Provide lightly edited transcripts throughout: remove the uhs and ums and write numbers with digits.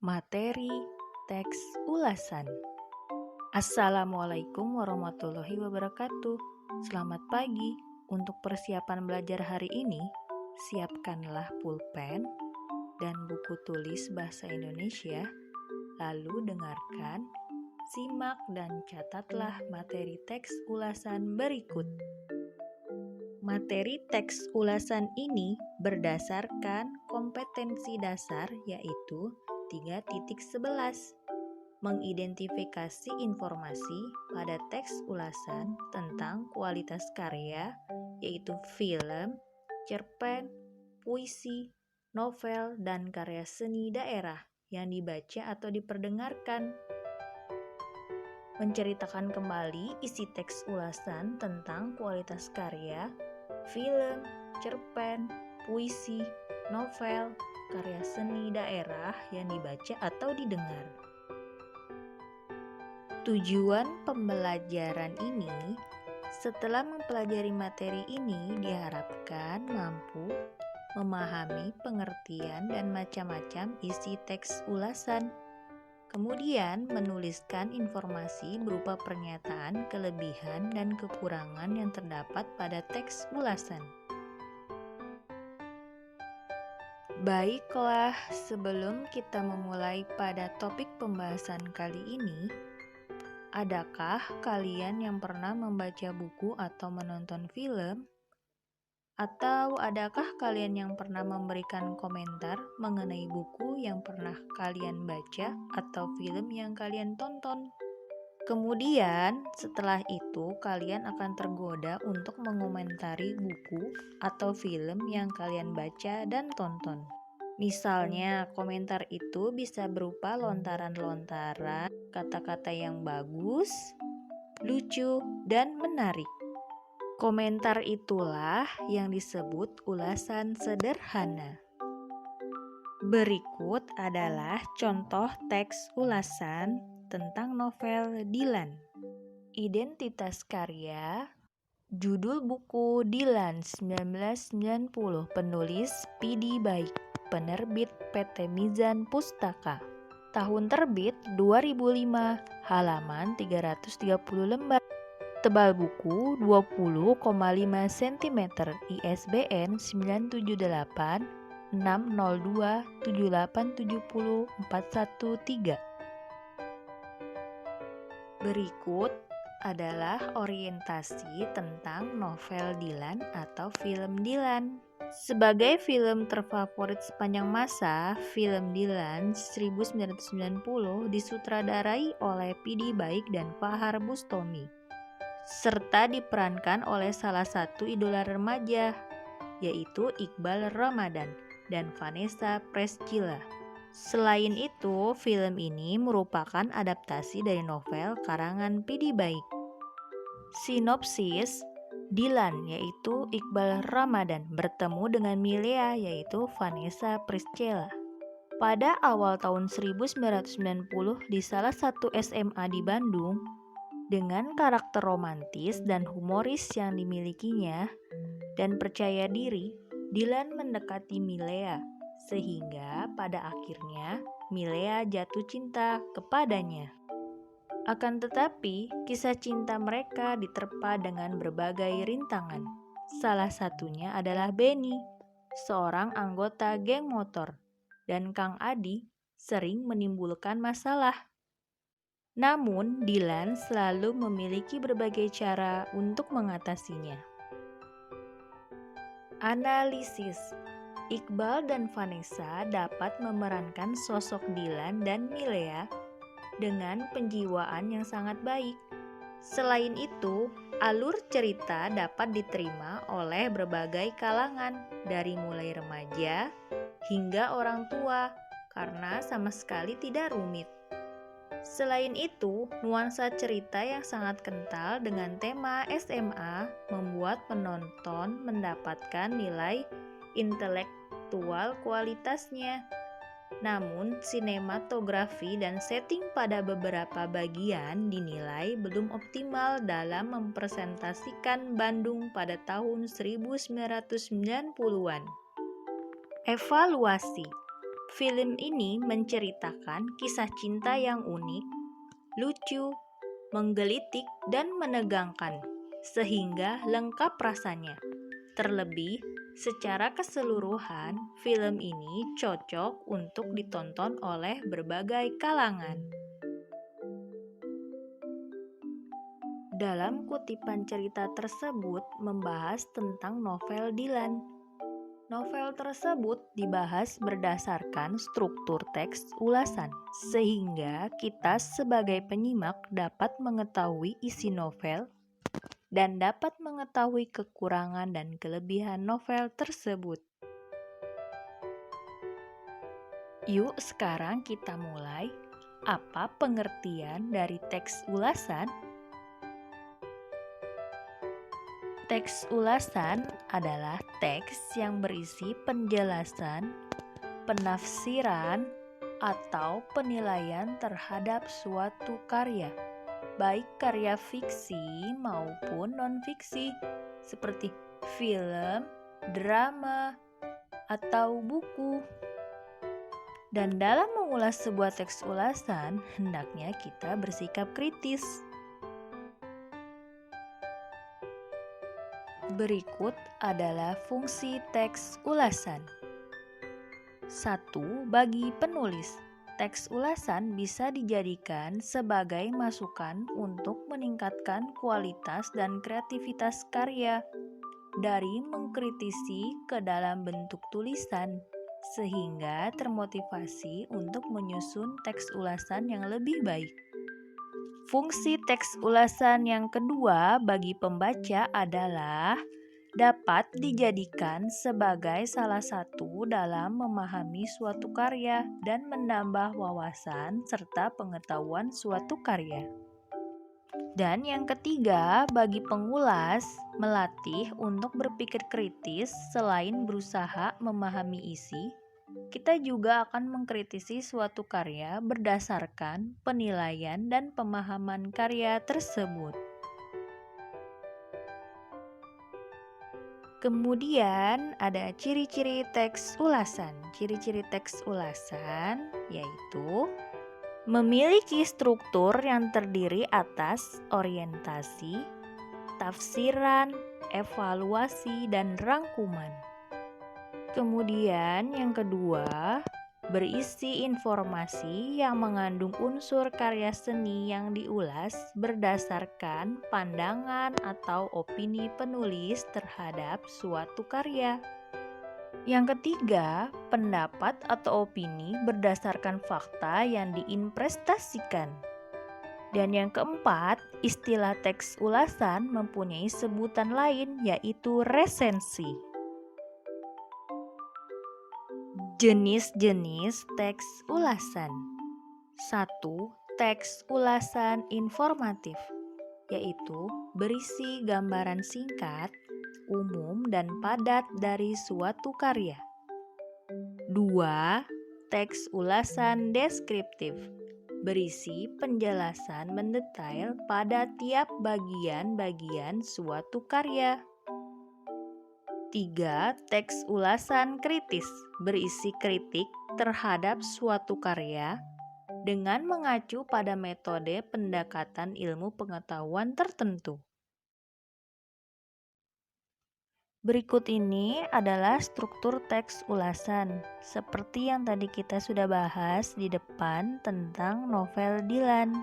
Materi teks ulasan. Assalamualaikum warahmatullahi wabarakatuh. Selamat pagi. Untuk persiapan belajar hari ini, siapkanlah pulpen dan buku tulis bahasa Indonesia. Lalu dengarkan, simak dan catatlah materi teks ulasan berikut. Materi teks ulasan ini berdasarkan kompetensi dasar yaitu 3.11. Mengidentifikasi informasi pada teks ulasan tentang kualitas karya yaitu film, cerpen, puisi, novel, dan karya seni daerah yang dibaca atau diperdengarkan. Menceritakan kembali isi teks ulasan tentang kualitas karya, film, cerpen, puisi, novel, karya seni daerah yang dibaca atau didengar. Tujuan pembelajaran ini, setelah mempelajari materi ini diharapkan mampu memahami pengertian dan macam-macam isi teks ulasan. Kemudian menuliskan informasi berupa pernyataan, kelebihan, dan kekurangan yang terdapat pada teks ulasan. Baiklah, sebelum kita memulai pada topik pembahasan kali ini, adakah kalian yang pernah membaca buku atau menonton film? Atau adakah kalian yang pernah memberikan komentar mengenai buku yang pernah kalian baca atau film yang kalian tonton? Kemudian, setelah itu kalian akan tergoda untuk mengomentari buku atau film yang kalian baca dan tonton. Misalnya, komentar itu bisa berupa lontaran-lontaran, kata-kata yang bagus, lucu, dan menarik. Komentar itulah yang disebut ulasan sederhana. Berikut adalah contoh teks ulasan tentang novel Dilan. Identitas karya, judul buku Dilan 1990, penulis Pidi Baik, penerbit PT Mizan Pustaka. Tahun terbit 2005, halaman 330 lembar. Tebal buku 20,5 cm, ISBN 978 602 7870 413. Berikut adalah orientasi tentang novel Dilan atau film Dilan. Sebagai film terfavorit sepanjang masa, film Dilan 1990 disutradarai oleh Pidi Baik dan Fahar Bustami, serta diperankan oleh salah satu idola remaja, yaitu Iqbal Ramadan dan Vanessa Priscilla. Selain itu, film ini merupakan adaptasi dari novel karangan Pidi Baik. Sinopsis, Dilan yaitu Iqbal Ramadan bertemu dengan Milea yaitu Vanessa Priscilla. Pada awal tahun 1990 di salah satu SMA di Bandung, dengan karakter romantis dan humoris yang dimilikinya dan percaya diri, Dilan mendekati Milea, sehingga pada akhirnya Milea jatuh cinta kepadanya. Akan tetapi, kisah cinta mereka diterpa dengan berbagai rintangan. Salah satunya adalah Benny, seorang anggota geng motor, dan Kang Adi sering menimbulkan masalah. Namun, Dilan selalu memiliki berbagai cara untuk mengatasinya. Analisis, Iqbal dan Vanessa dapat memerankan sosok Dilan dan Milea dengan penjiwaan yang sangat baik. Selain itu, alur cerita dapat diterima oleh berbagai kalangan, dari mulai remaja hingga orang tua, karena sama sekali tidak rumit. Selain itu, nuansa cerita yang sangat kental dengan tema SMA membuat penonton mendapatkan nilai intelektual kualitasnya. Namun, sinematografi dan setting pada beberapa bagian dinilai belum optimal dalam mempresentasikan Bandung pada tahun 1990-an. Evaluasi, Film ini menceritakan kisah cinta yang unik, lucu, menggelitik, dan menegangkan, sehingga lengkap rasanya. Terlebih, secara keseluruhan, film ini cocok untuk ditonton oleh berbagai kalangan. Dalam kutipan cerita tersebut membahas tentang novel Dylan. Novel tersebut dibahas berdasarkan struktur teks ulasan, sehingga kita sebagai penyimak dapat mengetahui isi novel dan dapat mengetahui kekurangan dan kelebihan novel tersebut. Yuk sekarang kita mulai. Apa pengertian dari teks ulasan? Teks ulasan adalah teks yang berisi penjelasan, penafsiran, atau penilaian terhadap suatu karya, baik karya fiksi maupun non-fiksi, seperti film, drama, atau buku. Dan dalam mengulas sebuah teks ulasan, hendaknya kita bersikap kritis. Berikut adalah fungsi teks ulasan. 1. Bagi penulis, teks ulasan bisa dijadikan sebagai masukan untuk meningkatkan kualitas dan kreativitas karya dari mengkritisi ke dalam bentuk tulisan, sehingga termotivasi untuk menyusun teks ulasan yang lebih baik. Fungsi teks ulasan yang kedua bagi pembaca adalah dapat dijadikan sebagai salah satu dalam memahami suatu karya dan menambah wawasan serta pengetahuan suatu karya. Dan yang ketiga, bagi pengulas, melatih untuk berpikir kritis selain berusaha memahami isi. Kita juga akan mengkritisi suatu karya berdasarkan penilaian dan pemahaman karya tersebut. Kemudian ada ciri-ciri teks ulasan. Ciri-ciri teks ulasan yaitu memiliki struktur yang terdiri atas orientasi, tafsiran, evaluasi, dan rangkuman. Kemudian yang kedua, berisi informasi yang mengandung unsur karya seni yang diulas berdasarkan pandangan atau opini penulis terhadap suatu karya. Yang ketiga, pendapat atau opini berdasarkan fakta yang diinvestasikan. Dan yang keempat, istilah teks ulasan mempunyai sebutan lain yaitu resensi. Jenis-jenis teks ulasan. 1. Teks ulasan informatif, yaitu berisi gambaran singkat, umum, dan padat dari suatu karya. 2. Teks ulasan deskriptif, berisi penjelasan mendetail pada tiap bagian-bagian suatu karya. 3. Teks ulasan kritis, berisi kritik terhadap suatu karya dengan mengacu pada metode pendekatan ilmu pengetahuan tertentu. Berikut ini adalah struktur teks ulasan, seperti yang tadi kita sudah bahas di depan tentang novel Dylan.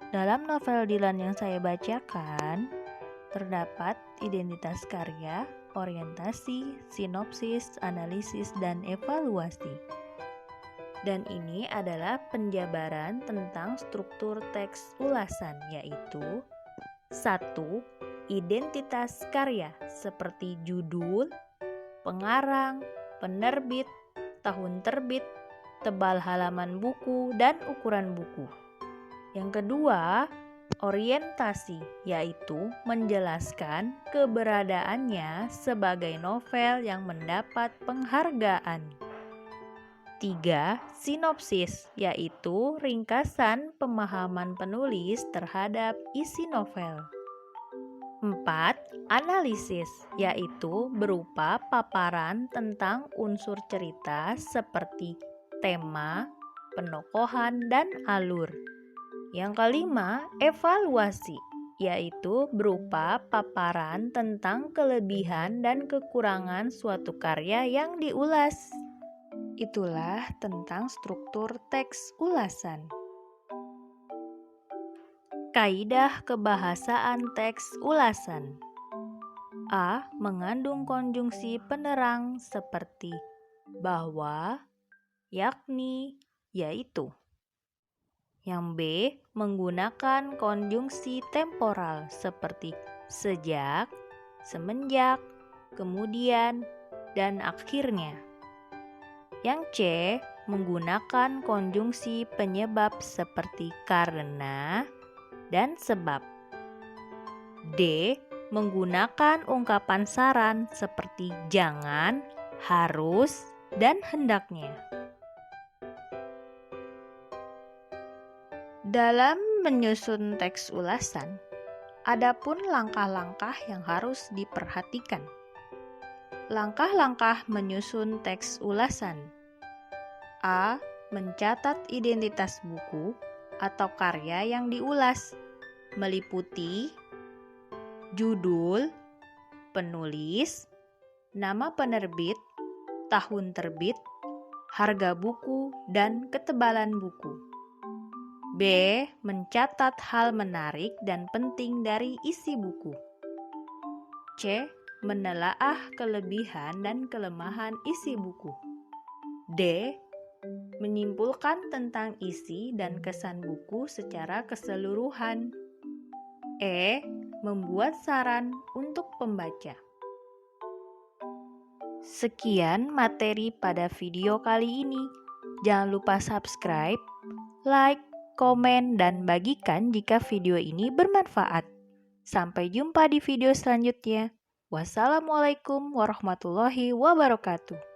Dalam novel Dylan yang saya bacakan, terdapat identitas karya, orientasi, sinopsis, analisis, dan evaluasi. Dan ini adalah penjabaran tentang struktur teks ulasan, yaitu 1. Identitas karya seperti judul, pengarang, penerbit, tahun terbit, tebal halaman buku, dan ukuran buku. Yang kedua, orientasi, yaitu menjelaskan keberadaannya sebagai novel yang mendapat penghargaan. 3. Sinopsis, yaitu ringkasan pemahaman penulis terhadap isi novel. 4. Analisis, yaitu berupa paparan tentang unsur cerita seperti tema, penokohan, dan alur. Yang kelima, evaluasi, yaitu berupa paparan tentang kelebihan dan kekurangan suatu karya yang diulas. Itulah tentang struktur teks ulasan. Kaidah kebahasaan teks ulasan. A. Mengandung konjungsi penerang seperti bahwa, yakni, yaitu. Yang B. Menggunakan konjungsi temporal seperti sejak, semenjak, kemudian, dan akhirnya. Yang C. Menggunakan konjungsi penyebab seperti karena dan sebab. D. Menggunakan ungkapan saran seperti jangan, harus, dan hendaknya. Dalam menyusun teks ulasan, ada pun langkah-langkah yang harus diperhatikan. Langkah-langkah menyusun teks ulasan. A. Mencatat identitas buku atau karya yang diulas, meliputi judul, penulis, nama penerbit, tahun terbit, harga buku, dan ketebalan buku. B. Mencatat hal menarik dan penting dari isi buku. C. Menelaah kelebihan dan kelemahan isi buku. D. Menyimpulkan tentang isi dan kesan buku secara keseluruhan. E. Membuat saran untuk pembaca. Sekian materi pada video kali ini. Jangan lupa subscribe, like, komen, dan bagikan jika video ini bermanfaat. Sampai jumpa di video selanjutnya. Wassalamualaikum warahmatullahi wabarakatuh.